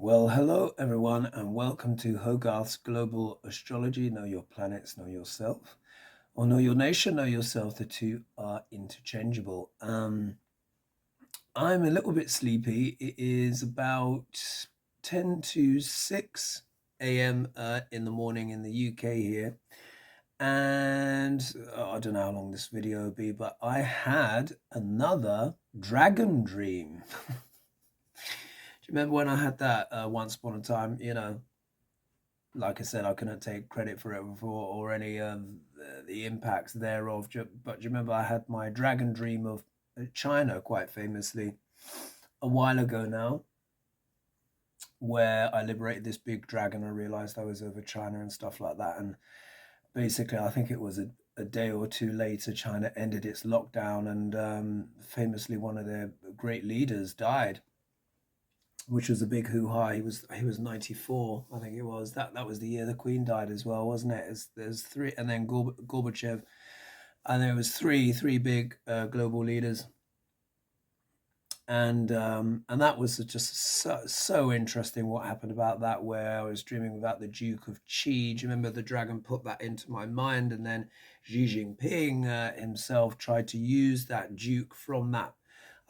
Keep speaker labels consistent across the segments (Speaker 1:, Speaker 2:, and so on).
Speaker 1: Well, hello everyone, and welcome to Hogarth's Global Astrology. Know your planets, know yourself, or know your nation, know yourself. The two are interchangeable. I'm a little bit sleepy. It is about 10 to 6 a.m. In the morning in the UK here. And I don't know how long this video will be, but I had another dragon dream. Do you remember when I had that once upon a time? Like I said, I couldn't take credit for it before or any of the impacts thereof. But do you remember I had my dragon dream of China quite famously a while ago now, where I liberated this big dragon. I realized I was over China and stuff like that. And basically, I think it was a day or two later, China ended its lockdown, and famously, one of their great leaders died, which was a big hoo-ha. He was 94, I think it was. That was the year the Queen died as well, wasn't it? There's three, and then Gorbachev, and there was three big global leaders, and that was just so interesting what happened about that. Where I was dreaming about the Duke of Qi. Do you remember the dragon put that into my mind, and then Xi Jin Ping himself tried to use that Duke from that.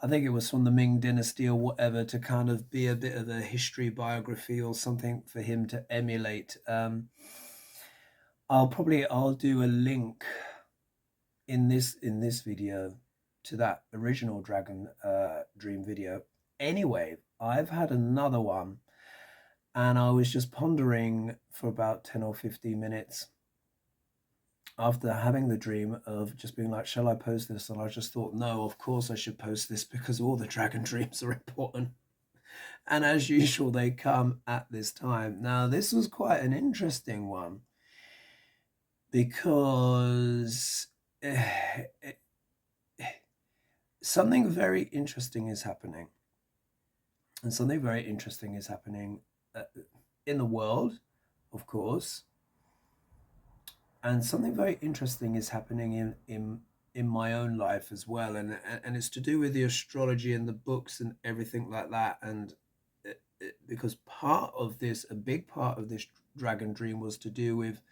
Speaker 1: I think it was from the Ming Dynasty or whatever, to kind of be a bit of a history biography or something for him to emulate. I'll do a link in this video to that original dragon dream video. Anyway, I've had another one, and I was just pondering for about 10 or 15 minutes after having the dream of just being like, shall I post this? And I just thought, no, of course I should post this, because all the dragon dreams are important. And as usual, they come at this time. Now, this was quite an interesting one, because something very interesting is happening. And something very interesting is happening in the world, of course. And something very interesting is happening in my own life as well, and it's to do with the astrology and the books and everything like that. And because a big part of this dragon dream was to do with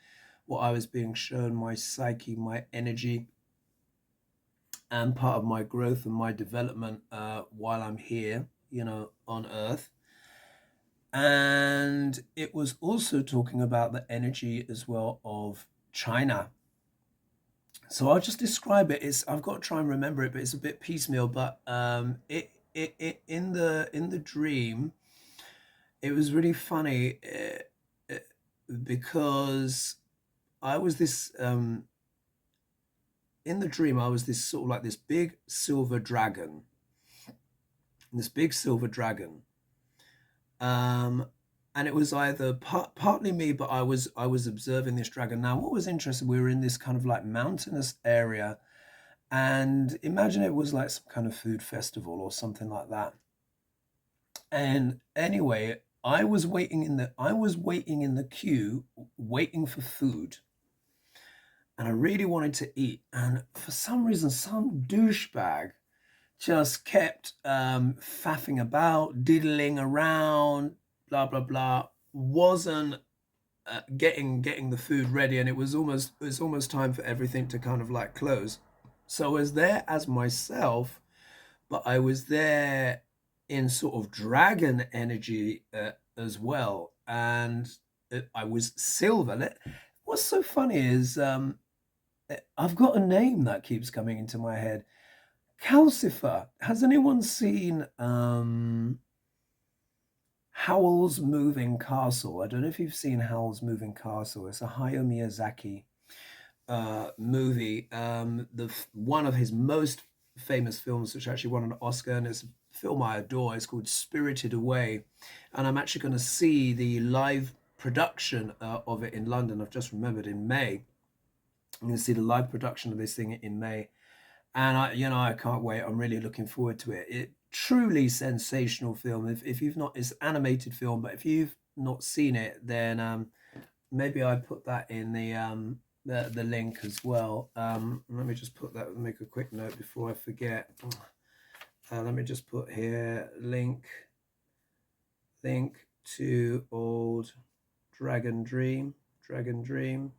Speaker 1: what I was being shown, my psyche, my energy, and part of my growth and my development while I'm here, on Earth. And it was also talking about the energy as well of China. So I'll just describe it. I've got to try and remember it, but it's a bit piecemeal. But it in the dream, it was really funny because I was this in the dream. I was this sort of like this big silver dragon. And it was either partly me, but I was observing this dragon. Now, what was interesting, we were in this kind of like mountainous area, and imagine it was like some kind of food festival or something like that. And anyway, I was waiting in the queue, waiting for food, and I really wanted to eat. And for some reason, some douchebag just kept faffing about, diddling around, blah blah blah. Wasn't getting the food ready, and it was almost time for everything to kind of like close. So I was there as myself, but I was there in sort of dragon energy as well, and I was silver. What's so funny is I've got a name that keeps coming into my head. Calsipher. Has anyone seen Howl's Moving Castle? I don't know if you've seen Howl's Moving Castle. It's a Hayao Miyazaki movie. One of his most famous films, which actually won an Oscar, and it's a film I adore. It's called Spirited Away, and I'm actually going to see the live production of it in London. I've just remembered, in May. I'm going to see the live production of this thing in May, and I can't wait. I'm really looking forward to it. It truly sensational film. If you've not, it's an animated film, but if you've not seen it, then maybe I put that in the link as well. Let me just put that, make a quick note before I forget. Let me just put here link to old dragon dream, dream,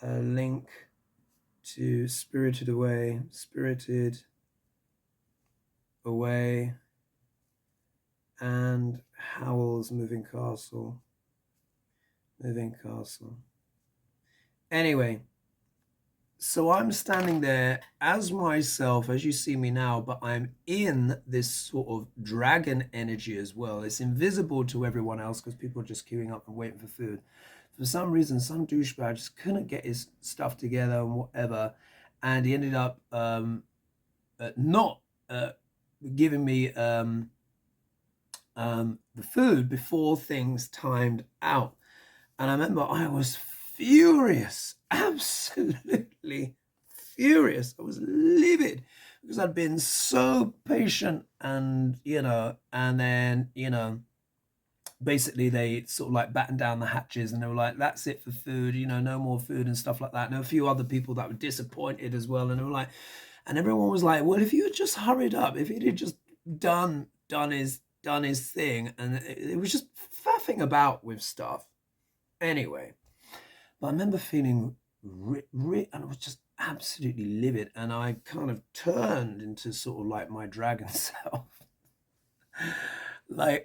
Speaker 1: a link to spirited away, and Howl's moving castle. Anyway, so I'm standing there as myself, as you see me now, but I'm in this sort of dragon energy as well. It's invisible to everyone else because people are just queuing up and waiting for food. For some reason, some douchebag just couldn't get his stuff together and whatever, and he ended up not giving me the food before things timed out. And I remember I was furious, absolutely furious. I was livid because I'd been so patient, and and then basically they sort of like battened down the hatches and they were like, that's it for food, no more food and stuff like that. And there were a few other people that were disappointed as well, and they were like, and everyone was like, well, if you had just hurried up, if he'd just done his thing, and it was just faffing about with stuff. Anyway, but I remember feeling and I was just absolutely livid, and I kind of turned into sort of like my dragon self. But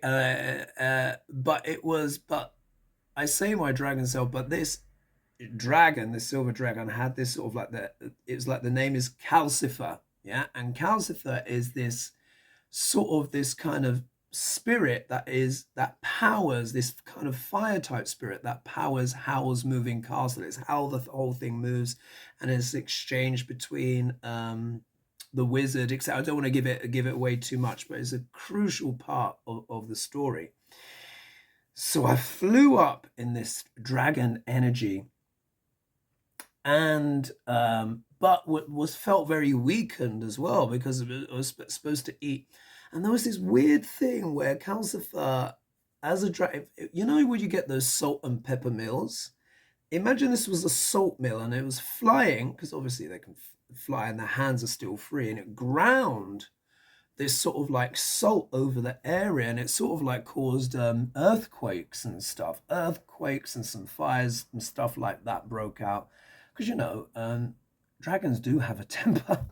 Speaker 1: I say my dragon self, but this silver dragon had this sort of like it's like the name is Calsipher, yeah, and Calsipher is this sort of this kind of spirit that powers, this kind of fire type spirit that powers Howl's moving castle. It's how the whole thing moves, and it's exchange between the wizard, etc. I don't want to give it away too much, but it's a crucial part of the story. So I flew up in this dragon energy, and but was felt very weakened as well because I was supposed to eat. And there was this weird thing where Calsipher, as a dragon, where you get those salt and pepper mills? Imagine this was a salt mill, and it was flying, because obviously they can fly and their hands are still free, and it ground this sort of like salt over the area, and it sort of like caused earthquakes and stuff. Earthquakes and some fires and stuff like that broke out. Because, dragons do have a temper.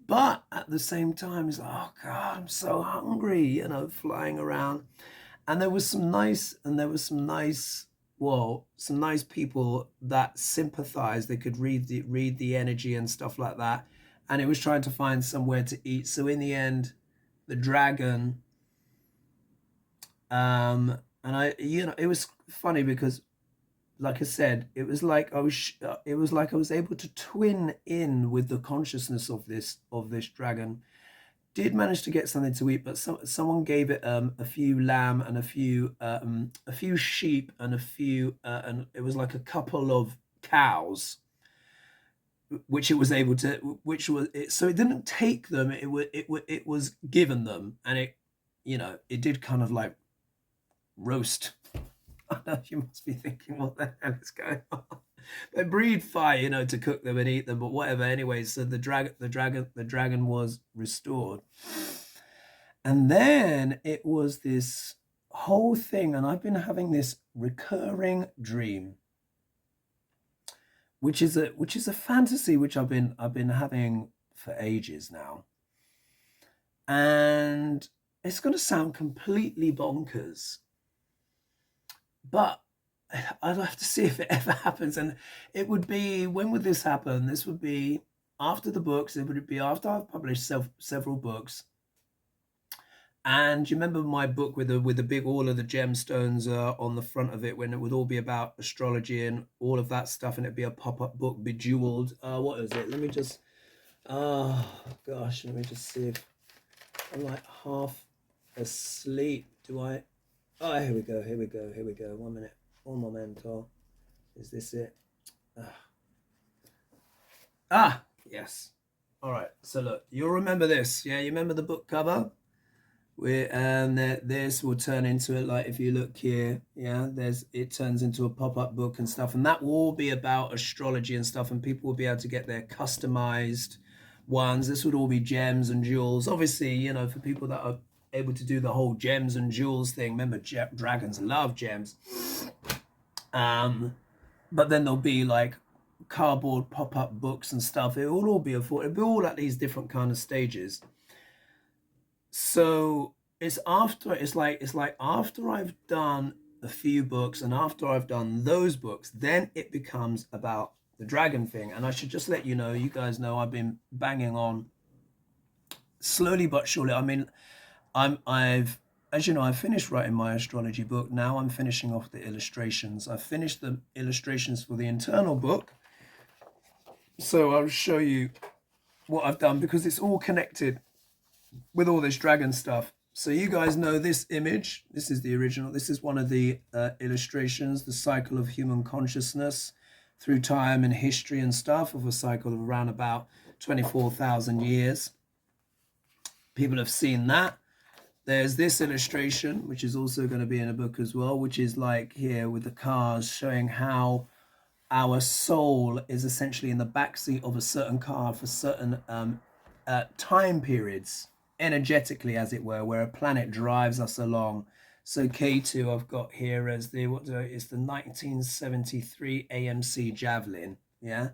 Speaker 1: But at the same time, it's like, oh God, I'm so hungry, flying around. And there was some nice people that sympathized. They could read the energy and stuff like that. And it was trying to find somewhere to eat. So in the end, the dragon, and it was funny because, like I said, it was like I was able to twin in with the consciousness of this dragon. Did manage to get something to eat, but someone gave it a few lamb and a few sheep and and it was like a couple of cows, which it was able to, so it didn't take them, it was given them, and it did kind of like roast. I know you must be thinking, what the hell is going on? They breathe fire, to cook them and eat them, but whatever. Anyway, so the dragon was restored, and then it was this whole thing, and I've been having this recurring dream, which is a fantasy which I've been having for ages now, and it's going to sound completely bonkers, but I'd have to see if it ever happens. And it would be, when would this happen? This would be after the books. It would be after I've published several books. And you remember my book with the big, all of the gemstones on the front of it, when it would all be about astrology and all of that stuff, and it'd be a pop-up book, bejeweled. What is it? Let me just, oh gosh, let me just see if I'm like half asleep. Do I? Oh, here we go. 1 minute. Un momento. Is this it? Yes. All right. So look, you'll remember this. Yeah, you remember the book cover? This will turn into it. Like if you look here, yeah, it turns into a pop-up book and stuff, and that will all be about astrology and stuff, and people will be able to get their customized ones. This would all be gems and jewels. Obviously, you know, for people that are able to do the whole gems and jewels thing, remember dragons love gems. But then there'll be like cardboard pop-up books and stuff. It will all be affordable. It'll be all at these different kind of stages. So it's like after I've done a few books and after I've done those books, then it becomes about the dragon thing. And I should just let you know, you guys know I've been banging on slowly but surely. I mean, I've as you know, I finished writing my astrology book. Now I'm finishing off the illustrations. I finished the illustrations for the internal book. So I'll show you what I've done because it's all connected with all this dragon stuff. So you guys know this image. This is the original. This is one of the illustrations, the cycle of human consciousness through time and history and stuff, of a cycle of around about 24,000 years. People have seen that. There's this illustration, which is also going to be in a book as well, which is like here with the cars, showing how our soul is essentially in the backseat of a certain car for certain time periods, energetically, as it were, where a planet drives us along. So K2 I've got here as the it's the 1973 AMC Javelin, yeah.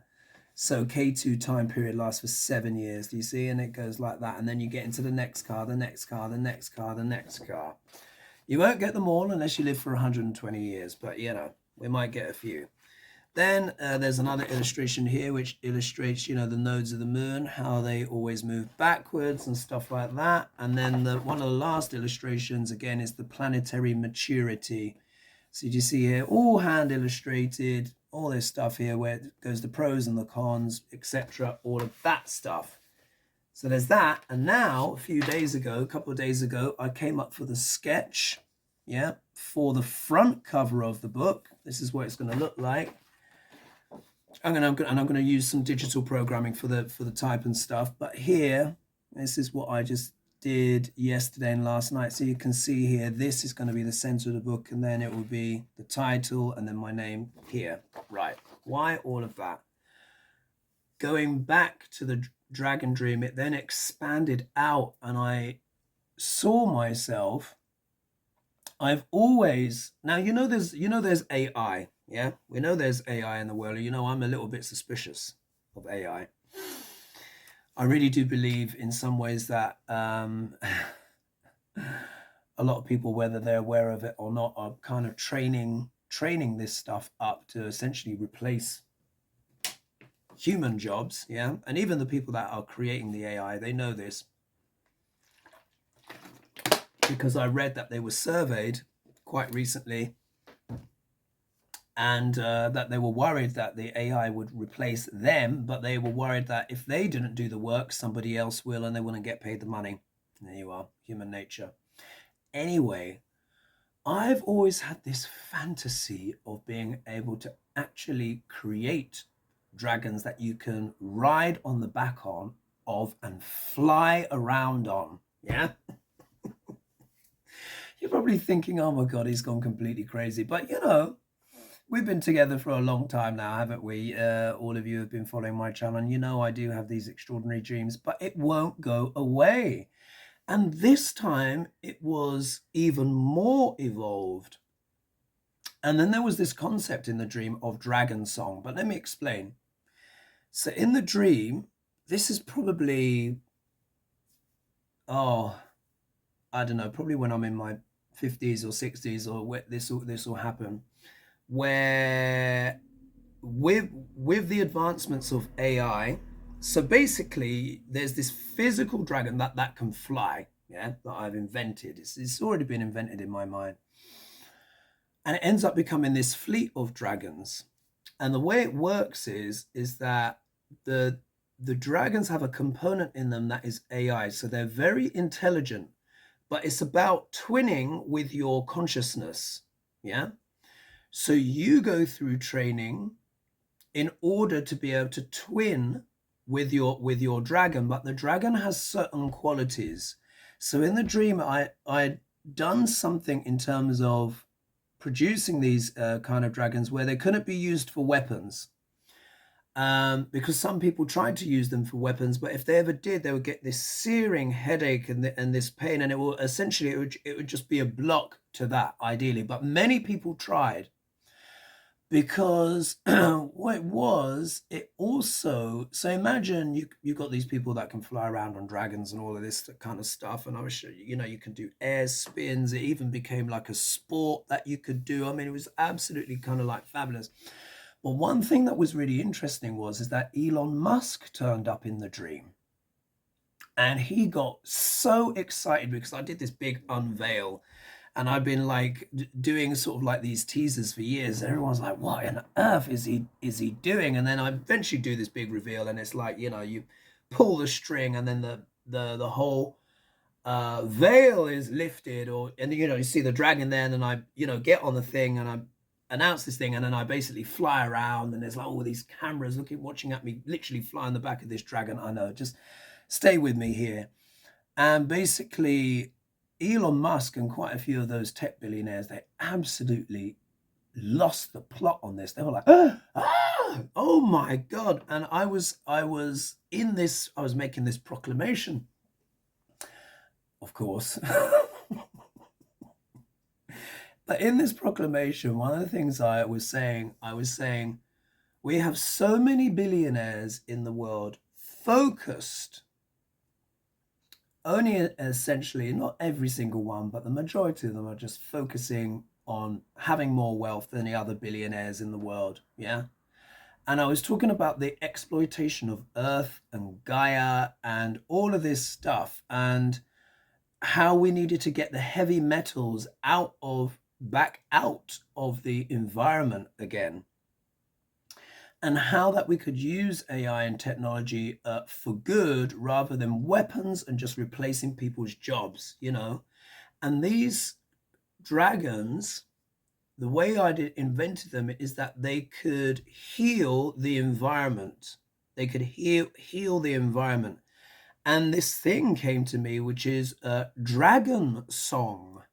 Speaker 1: So K2 time period lasts for 7 years, do you see? And it goes like that. And then you get into the next car, the next car, the next car, the next car. You won't get them all unless you live for 120 years, but you know, we might get a few. Then there's another illustration here which illustrates, you know, the nodes of the moon, how they always move backwards and stuff like that. And then one of the last illustrations, again, is the planetary maturity. So you see here, all hand illustrated, all this stuff here where it goes the pros and the cons, etc., all of that stuff. So there's that. And now, a couple of days ago, I came up with a sketch, yeah, for the front cover of the book. This is what it's going to look like. I'm going to use some digital programming for the type and stuff. But here, this is what I just did yesterday and last night. So you can see here, this is going to be the center of the book, and then it will be the title and then my name here. Right. Why all of that? Going back to the dragon dream, it then expanded out and I saw myself. I've always, now, there's AI. Yeah, we know there's AI in the world. You know, I'm a little bit suspicious of AI. I really do believe in some ways that a lot of people, whether they're aware of it or not, are kind of training this stuff up to essentially replace human jobs. Yeah, and even the people that are creating the AI, they know this because I read that they were surveyed quite recently. And that they were worried that the AI would replace them, but they were worried that if they didn't do the work, somebody else will, and they wouldn't get paid the money. There you are, human nature. Anyway, I've always had this fantasy of being able to actually create dragons that you can ride on the back of and fly around on, yeah? You're probably thinking, oh my God, he's gone completely crazy. But you know, we've been together for a long time now, haven't we? All of you have been following my channel, and you know I do have these extraordinary dreams, but it won't go away. And this time it was even more evolved. And then there was this concept in the dream of dragon song, but let me explain. So in the dream, this is probably, I don't know, probably when I'm in my 50s or 60s, or where this will happen, where with the advancements of AI, so basically there's this physical dragon that can fly, yeah, that I've invented. It's already been invented in my mind, and it ends up becoming this fleet of dragons. And the way it works is that the dragons have a component in them that is AI, so they're very intelligent, but it's about twinning with your consciousness, yeah. So you go through training in order to be able to twin with your dragon, but the dragon has certain qualities. So in the dream, I'd done something in terms of producing these kind of dragons where they couldn't be used for weapons. because some people tried to use them for weapons, but if they ever did, they would get this searing headache and this pain, and it will essentially it would just be a block to that ideally. But many people tried because what it was, it also, so imagine you got these people that can fly around on dragons and all of this kind of stuff, and I was sure, you know, you can do air spins. It even became like a sport that you could do. I mean, it was absolutely kind of like fabulous. But one thing that was really interesting is that Elon Musk turned up in the dream, and he got so excited because I did this big unveil, and I've been like doing sort of like these teasers for years. Everyone's like, what on earth is he doing? And then I eventually do this big reveal, and it's like, you know, you pull the string, and then the whole veil is lifted, and you know, you see the dragon there, and then I, you know, get on the thing and I announce this thing, and then I basically fly around, and there's like all these cameras watching at me, literally fly on the back of this dragon. I know, just stay with me here. And basically Elon Musk and quite a few of those tech billionaires, they absolutely lost the plot on this. They were like, oh my God. And I was making this proclamation, of course. But in this proclamation, one of the things I was saying, we have so many billionaires in the world focused, only essentially, not every single one, but the majority of them are just focusing on having more wealth than the other billionaires in the world. Yeah. And I was talking about the exploitation of Earth and Gaia and all of this stuff, and how we needed to get the heavy metals back out of the environment again, and how that we could use AI and technology for good rather than weapons and just replacing people's jobs, you know. And these dragons, the way I invented them is that they could heal the environment. They could heal the environment. And this thing came to me, which is dragon song.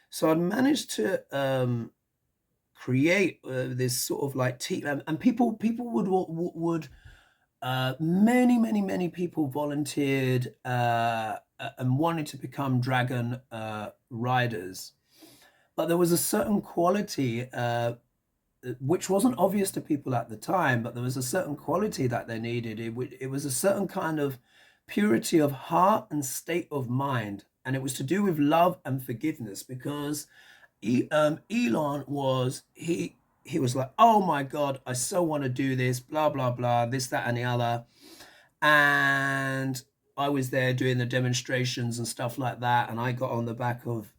Speaker 1: So I'd managed to create this sort of like and people would many people volunteered and wanted to become dragon riders, but there was a certain quality which wasn't obvious to people at the time, but there was a certain quality that they needed. It was a certain kind of purity of heart and state of mind, and it was to do with love and forgiveness, because Elon was like, oh my God, I so want to do this, blah blah blah, this, that, and the other. And I was there doing the demonstrations and stuff like that, and I got on the back of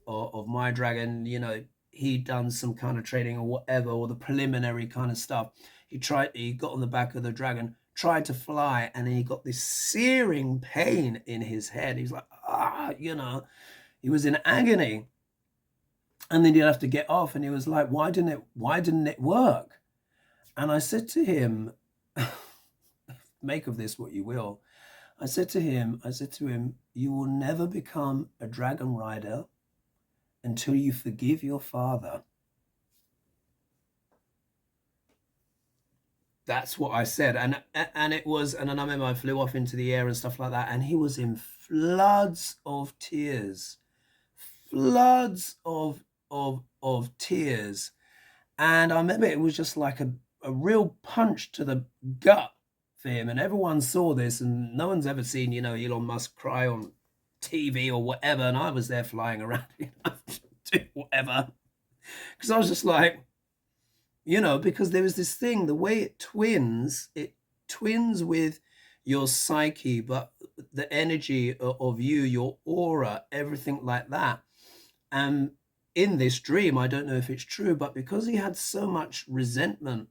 Speaker 1: my dragon. You know, he'd done some kind of training or whatever, or the preliminary kind of stuff. He got on the back of the dragon, tried to fly, and he got this searing pain in his head. He was like, you know, he was in agony. And then he'd have to get off, and he was like, why didn't it work? And I said to him, make of this what you will. I said to him, you will never become a dragon rider until you forgive your father. That's what I said. And it was, and then I remember I flew off into the air and stuff like that, and he was in floods of tears. Floods of tears. And I remember it was just like a real punch to the gut for him. And everyone saw this, and no one's ever seen, you know, Elon Musk cry on TV or whatever. And I was there flying around, you know, doing whatever. Because I was just like, you know, because there was this thing, the way it twins with your psyche, but the energy of you, your aura, everything like that. And in this dream, I don't know if it's true, but because he had so much resentment,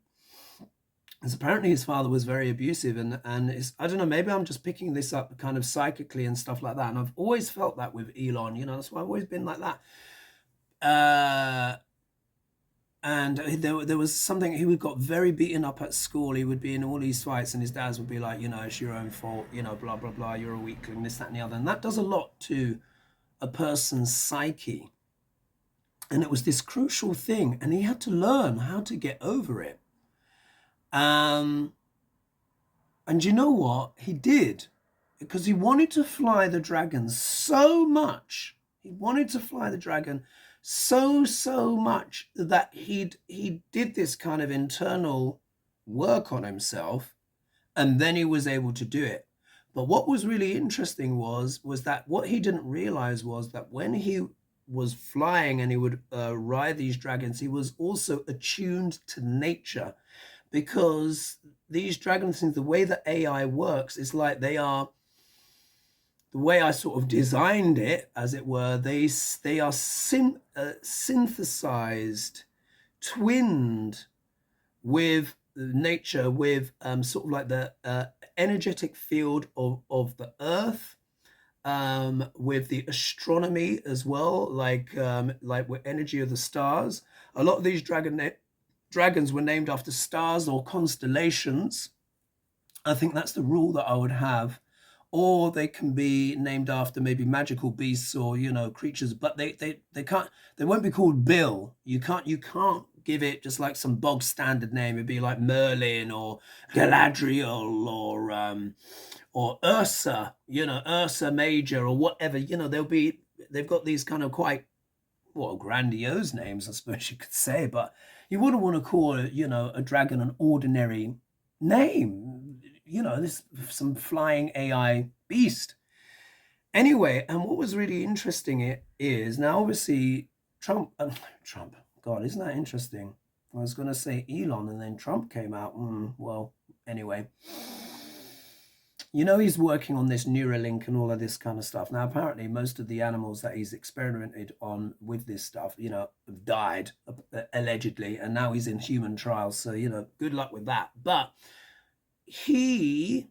Speaker 1: as apparently his father was very abusive, and I don't know, maybe I'm just picking this up kind of psychically and stuff like that. And I've always felt that with Elon, you know, that's why I've always been like that. And there was something, he got very beaten up at school. He would be in all these fights, and his dads would be like, you know, it's your own fault, you know, blah, blah, blah, you're a weakling, this, that, and the other. And that does a lot to a person's psyche. And it was this crucial thing, and he had to learn how to get over it. Um, and you know what? He did, because he wanted to fly the dragon so much. He wanted to fly the dragon so much that he did this kind of internal work on himself, and then he was able to do it. But what was really interesting was that what he didn't realize was that when he was flying and he would ride these dragons, he was also attuned to nature, because these dragon things, the way that AI works is like they are, the way I sort of designed it, as it were, they are synthesized, twinned with nature, with sort of like the energetic field of the earth, with the astronomy as well, like with energy of the stars. A lot of these dragons were named after stars or constellations. I think that's the rule that I would have. Or they can be named after maybe magical beasts or, creatures, but they can't, they won't be called Bill. You can't give it just like some bog standard name. It'd be like Merlin or Galadriel or Ursa, Ursa Major or whatever. They've got these kind of quite, well, grandiose names, I suppose you could say, but you wouldn't want to call, a dragon an ordinary name. This some flying AI beast. Anyway, and what was really interesting it is now, obviously, Trump. God, isn't that interesting? I was going to say Elon, and then Trump came out. Well, anyway, he's working on this Neuralink and all of this kind of stuff. Now, apparently, most of the animals that he's experimented on with this stuff, have died, allegedly, and now he's in human trials. So, good luck with that. But maybe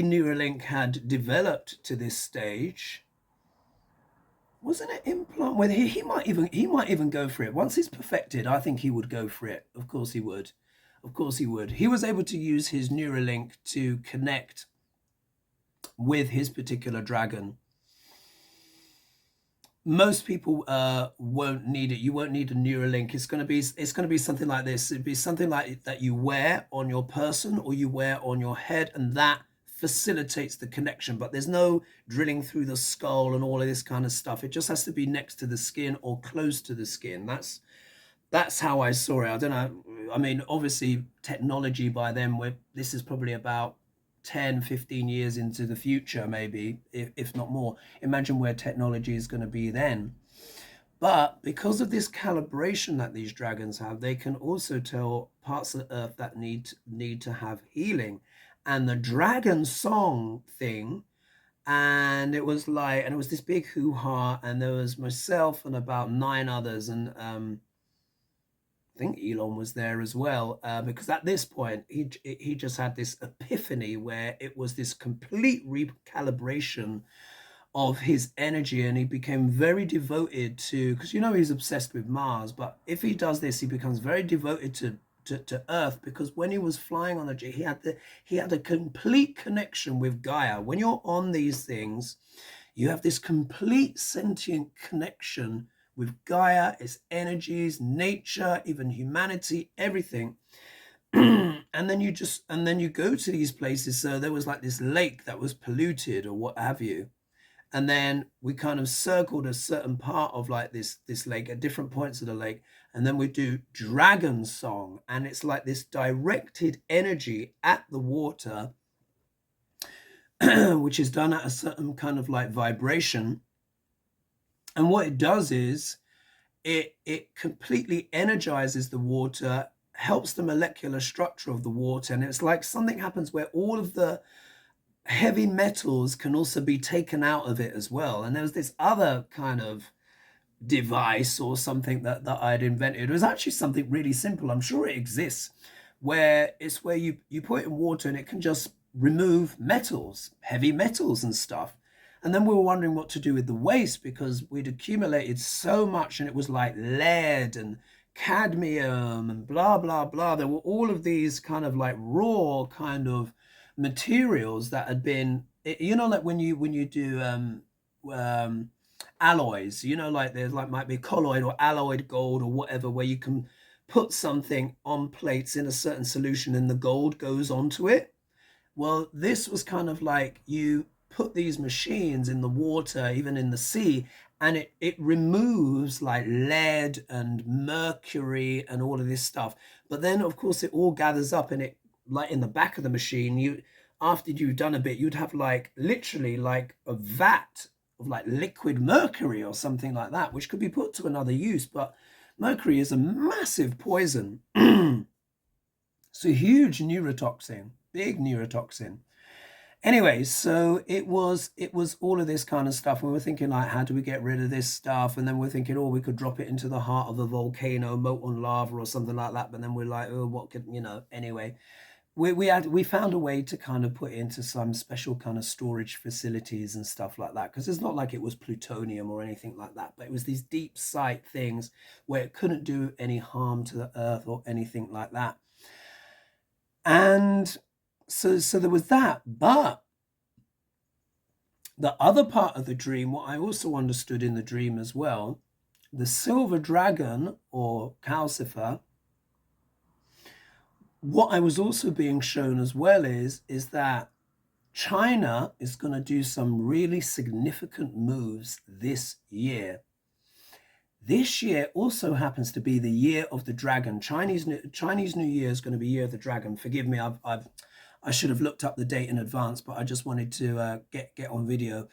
Speaker 1: Neuralink had developed to this stage. Wasn't it implant? Whether he might even go for it once it's perfected. I think he would go for it. Of course he would. Of course he would. He was able to use his Neuralink to connect with his particular dragon. Most people won't need it. You won't need a Neuralink. It's going to be something like this. It'd be something like that you wear on your person or you wear on your head, and that facilitates the connection. But there's no drilling through the skull and all of this kind of stuff. It just has to be next to the skin or close to the skin. That's how I saw it. I don't know. I mean, obviously, technology by then, this is probably about 10, 15 years into the future, maybe, if not more. Imagine where technology is going to be then. But because of this calibration that these dragons have, they can also tell parts of the earth that need to have healing. And the dragon song thing, and it was this big hoo-ha, and there was myself and about 9 others, and I think Elon was there as well, because at this point he just had this epiphany where it was this complete recalibration of his energy, and he became very devoted to, because he's obsessed with Mars, but if he does this, he becomes very devoted to Earth, because when he was flying on the jet, he had a complete connection with Gaia. When you're on these things, you have this complete sentient connection with Gaia, its energies, nature, even humanity, everything. and then you go to these places. So there was like this lake that was polluted or what have you. And then we kind of circled a certain part of like this lake at different points of the lake. And then we do dragon song. And it's like this directed energy at the water, which is done at a certain kind of like vibration. And what it does is it completely energizes the water, helps the molecular structure of the water. And it's like something happens where all of the heavy metals can also be taken out of it as well. And there was this other kind of device or something that I'd invented. It was actually something really simple. I'm sure it exists, where you put it in water and it can just remove metals, heavy metals and stuff. And then we were wondering what to do with the waste, because we'd accumulated so much, and it was like lead and cadmium and blah, blah, blah. There were all of these kind of like raw kind of materials that had been, like when you do alloys, like there's like might be colloid or alloyed gold or whatever, where you can put something on plates in a certain solution and the gold goes onto it. Well, this was kind of like you put these machines in the water, even in the sea, and it removes like lead and mercury and all of this stuff. But then, of course, it all gathers up and it, like in the back of the machine, you, after you've done a bit, you'd have like literally like a vat of like liquid mercury or something like that, which could be put to another use. But mercury is a massive poison. It's a huge neurotoxin, big neurotoxin. Anyway, so it was all of this kind of stuff. We were thinking like, how do we get rid of this stuff? And then we're thinking, oh, we could drop it into the heart of a volcano, molten lava or something like that. But then we're like, oh, what could, anyway, we found a way to kind of put it into some special kind of storage facilities and stuff like that, because it's not like it was plutonium or anything like that, but it was these deep site things where it couldn't do any harm to the earth or anything like that. And so there was that. But the other part of the dream, what I also understood in the dream as well, the silver dragon or Calsipher, what I was also being shown as well is that China is going to do some really significant moves this year. This year also happens to be the year of the dragon. Chinese New Year is going to be year of the dragon. Forgive me, I should have looked up the date in advance, but I just wanted to get on video.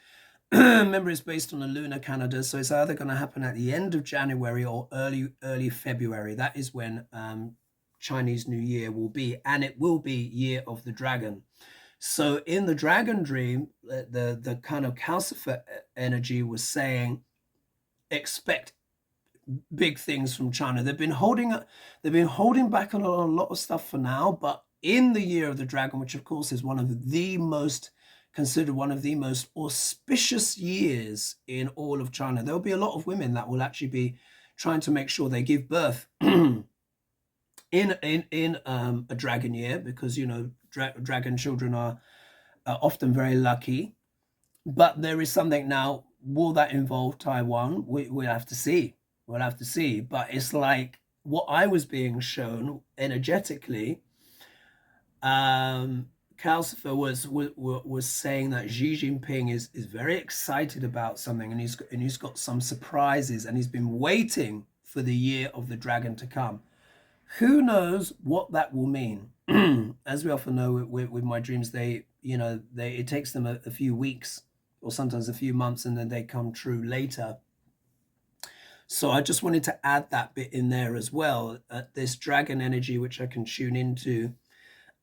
Speaker 1: Remember, it's based on a lunar calendar, so it's either going to happen at the end of January or early February. That is when Chinese New Year will be, and it will be year of the dragon. So in the dragon dream, the kind of Calcifer energy was saying, expect big things from China. They've been holding back on a lot of stuff for now, but in the year of the dragon, which of course is considered one of the most auspicious years in all of China, there'll be a lot of women that will actually be trying to make sure they give birth in a dragon year, because dragon children are often very lucky. But there is something now. Will that involve Taiwan? We'll have to see. We'll have to see. But it's like what I was being shown energetically. Calcifer was saying that Xi Jin Ping is very excited about something, and he's got some surprises, and he's been waiting for the year of the dragon to come. Who knows what that will mean? As we often know with my dreams, it takes them a few weeks or sometimes a few months, and then they come true later. So I just wanted to add that bit in there as well. This dragon energy, which I can tune into,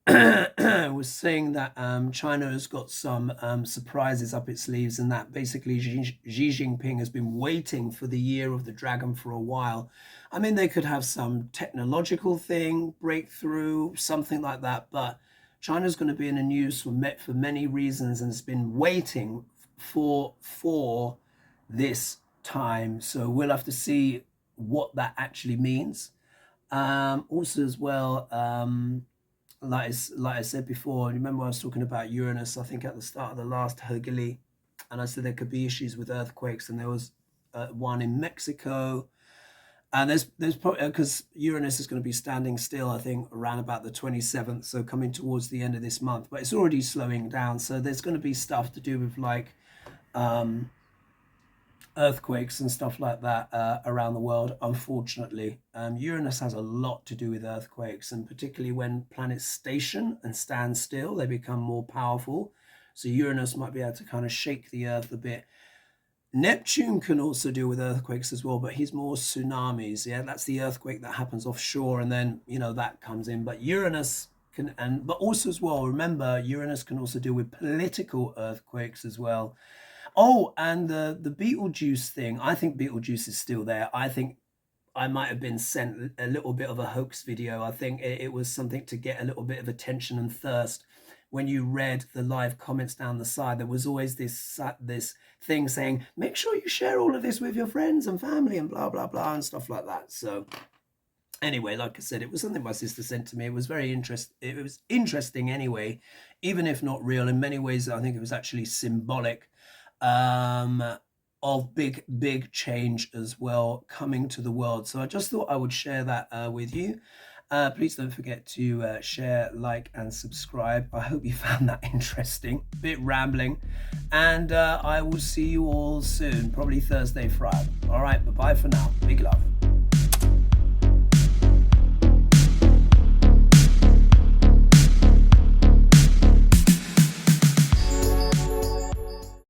Speaker 1: was saying that China has got some surprises up its sleeves, and that basically Xi Jinping has been waiting for the year of the dragon for a while. I mean, they could have some technological thing, breakthrough, something like that, but China's going to be in the news for many reasons, and it's been waiting for this time. So we'll have to see what that actually means. Also as well, like I said before, remember I was talking about Uranus, I think at the start of the last Hergili, and I said there could be issues with earthquakes, and there was one in Mexico. And there's probably, because Uranus is going to be standing still, I think, around about the 27th, so coming towards the end of this month, but it's already slowing down. So there's going to be stuff to do with like earthquakes and stuff like that around the world, unfortunately. Uranus has a lot to do with earthquakes, and particularly when planets station and stand still, they become more powerful. So Uranus might be able to kind of shake the earth a bit. Neptune can also deal with earthquakes as well, but he's more tsunamis. Yeah, that's the earthquake that happens offshore, and then that comes in. But Uranus can, but also as well, remember, Uranus can also deal with political earthquakes as well. Oh, and the Beetlejuice thing, I think Beetlejuice is still there. I think I might have been sent a little bit of a hoax video. I think it was something to get a little bit of attention and thirst. When you read the live comments down the side, there was always this thing saying, make sure you share all of this with your friends and family and blah, blah, blah, and stuff like that. So anyway, like I said, it was something my sister sent to me. It was very it was interesting anyway, even if not real. In many ways, I think it was actually symbolic of of big change as well coming to the world. So I just thought I would share that with you. Please don't forget to share, like, and subscribe. I hope you found that interesting. Bit rambling. And I will see you all soon, probably Thursday, Friday. All right, bye-bye for now. Big love.